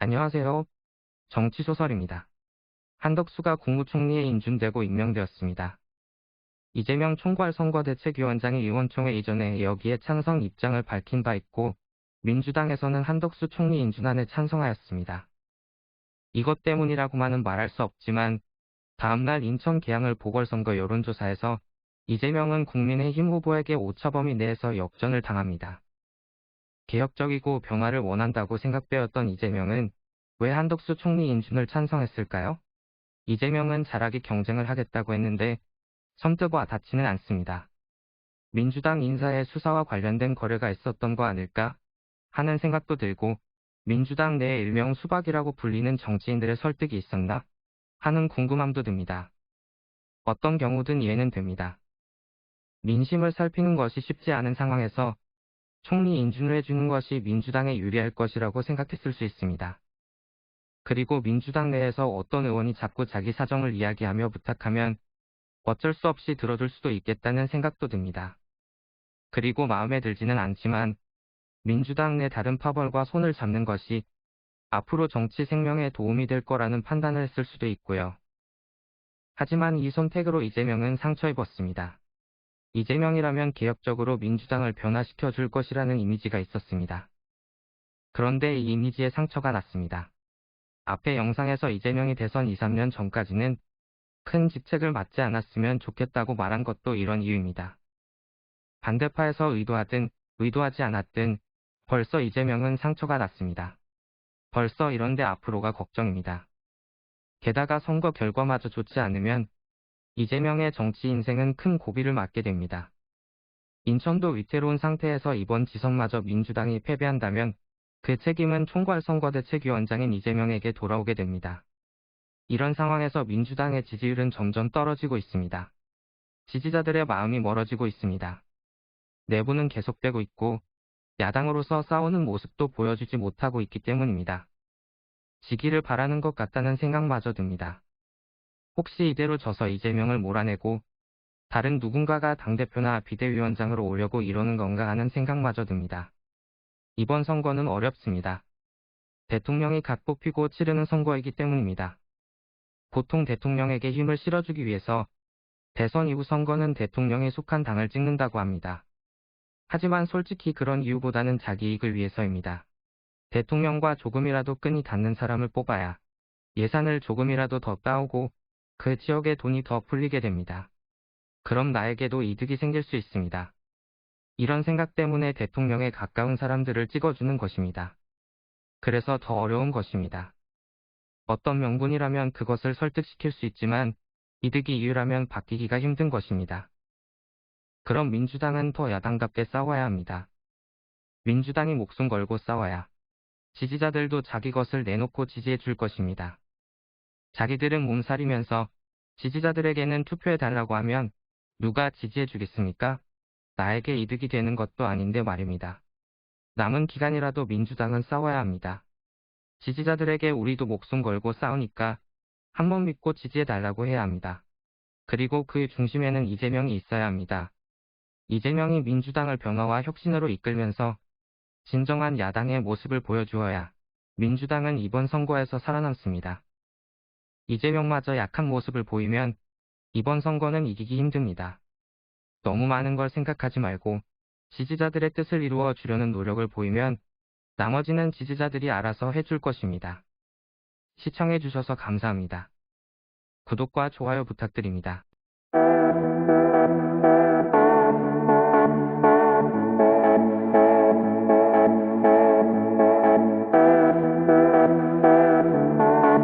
안녕하세요. 정치소설입니다. 한덕수가 국무총리에 인준되고 임명되었습니다. 이재명 총괄선거대책위원장이 의원총회 이전에 여기에 찬성 입장을 밝힌 바 있고 민주당에서는 한덕수 총리 인준안에 찬성하였습니다. 이것 때문이라고만은 말할 수 없지만 다음날 인천 계양을 보궐선거 여론조사에서 이재명은 국민의힘 후보에게 오차범위 내에서 역전을 당합니다. 개혁적이고 변화를 원한다고 생각되었던 이재명은 왜 한덕수 총리 인준을 찬성했을까요? 이재명은 잘하기 경쟁을 하겠다고 했는데 선뜻 와 닿지는 않습니다. 민주당 인사의 수사와 관련된 거래가 있었던 거 아닐까 하는 생각도 들고 민주당 내에 일명 수박이라고 불리는 정치인들의 설득이 있었나 하는 궁금함도 듭니다. 어떤 경우든 이해는 됩니다. 민심을 살피는 것이 쉽지 않은 상황에서 총리 인준을 해주는 것이 민주당에 유리할 것이라고 생각했을 수 있습니다. 그리고 민주당 내에서 어떤 의원이 자꾸 자기 사정을 이야기하며 부탁하면 어쩔 수 없이 들어줄 수도 있겠다는 생각도 듭니다. 그리고 마음에 들지는 않지만 민주당 내 다른 파벌과 손을 잡는 것이 앞으로 정치 생명에 도움이 될 거라는 판단을 했을 수도 있고요. 하지만 이 선택으로 이재명은 상처 입었습니다. 이재명이라면 개혁적으로 민주당을 변화시켜 줄 것이라는 이미지가 있었습니다. 그런데 이 이미지에 상처가 났습니다. 앞의 영상에서 이재명이 대선 2, 3년 전까지는 큰 직책을 맡지 않았으면 좋겠다고 말한 것도 이런 이유입니다. 반대파에서 의도하든 의도하지 않았든 벌써 이재명은 상처가 났습니다. 벌써 이런데 앞으로가 걱정입니다. 게다가 선거 결과마저 좋지 않으면 이재명의 정치 인생은 큰 고비를 맞게 됩니다. 인천도 위태로운 상태에서 이번 지선마저 민주당이 패배한다면 그 책임은 총괄선거대책위원장인 이재명에게 돌아오게 됩니다. 이런 상황에서 민주당의 지지율은 점점 떨어지고 있습니다. 지지자들의 마음이 멀어지고 있습니다. 내부는 계속되고 있고 야당으로서 싸우는 모습도 보여주지 못하고 있기 때문입니다. 지기를 바라는 것 같다는 생각마저 듭니다. 혹시 이대로 져서 이재명을 몰아내고 다른 누군가가 당대표나 비대위원장으로 오려고 이러는 건가 하는 생각마저 듭니다. 이번 선거는 어렵습니다. 대통령이 각 뽑히고 치르는 선거이기 때문입니다. 보통 대통령에게 힘을 실어주기 위해서 대선 이후 선거는 대통령에 속한 당을 찍는다고 합니다. 하지만 솔직히 그런 이유보다는 자기 이익을 위해서입니다. 대통령과 조금이라도 끈이 닿는 사람을 뽑아야 예산을 조금이라도 더 따오고 그 지역에 돈이 더 풀리게 됩니다. 그럼 나에게도 이득이 생길 수 있습니다. 이런 생각 때문에 대통령에 가까운 사람들을 찍어주는 것입니다. 그래서 더 어려운 것입니다. 어떤 명분이라면 그것을 설득시킬 수 있지만 이득이 이유라면 바뀌기가 힘든 것입니다. 그럼 민주당은 더 야당답게 싸워야 합니다. 민주당이 목숨 걸고 싸워야 지지자들도 자기 것을 내놓고 지지해 줄 것입니다. 자기들은 몸살이면서 지지자들에게는 투표해달라고 하면 누가 지지해 주겠습니까? 나에게 이득이 되는 것도 아닌데 말입니다. 남은 기간이라도 민주당은 싸워야 합니다. 지지자들에게 우리도 목숨 걸고 싸우니까 한번 믿고 지지해달라고 해야 합니다. 그리고 그 중심에는 이재명이 있어야 합니다. 이재명이 민주당을 변화와 혁신으로 이끌면서 진정한 야당의 모습을 보여주어야 민주당은 이번 선거에서 살아남습니다. 이재명마저 약한 모습을 보이면 이번 선거는 이기기 힘듭니다. 너무 많은 걸 생각하지 말고 지지자들의 뜻을 이루어 주려는 노력을 보이면 나머지는 지지자들이 알아서 해줄 것입니다. 시청해주셔서 감사합니다. 구독과 좋아요 부탁드립니다.